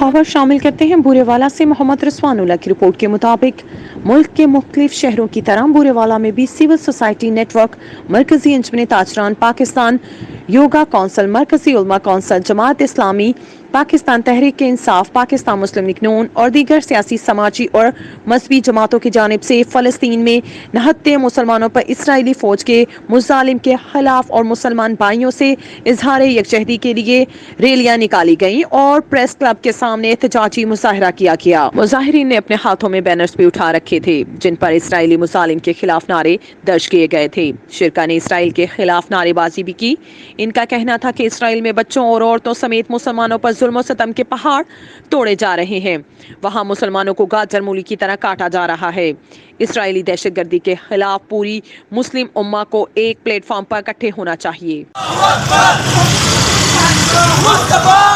خبر شامل کرتے ہیں بورے والا سے۔ محمد رضوان اللہ کی رپورٹ کے مطابق ملک کے مختلف شہروں کی طرح بورے والا میں بھی سول سوسائٹی نیٹ ورک، مرکزی انجمن تاجران پاکستان، یوگا کونسل، مرکزی علماء کونسل، جماعت اسلامی پاکستان، تحریک انصاف، پاکستان مسلم لیگ نون اور دیگر سیاسی، سماجی اور مذہبی جماعتوں کی جانب سے فلسطین میں نہتے مسلمانوں پر اسرائیلی فوج کے مظالم کے خلاف اور مسلمان بھائیوں سے اظہار یکجہتی کے لیے ریلیاں نکالی گئیں اور پریس کلب کے سامنے احتجاجی مظاہرہ کیا گیا۔ مظاہرین نے اپنے ہاتھوں میں بینرز بھی اٹھا رکھے تھے جن پر اسرائیلی مظالم کے خلاف نعرے درج کیے گئے تھے۔ شرکا نے اسرائیل کے خلاف نعرے بازی بھی کی۔ ان کا کہنا تھا کہ اسرائیل میں بچوں اور عورتوں سمیت مسلمانوں پر ظلم و ستم کے پہاڑ توڑے جا رہے ہیں، وہاں مسلمانوں کو گاجر مولی کی طرح کاٹا جا رہا ہے۔ اسرائیلی دہشت گردی کے خلاف پوری مسلم امہ کو ایک پلیٹ فارم پر اکٹھے ہونا چاہیے۔ مصطفیٰ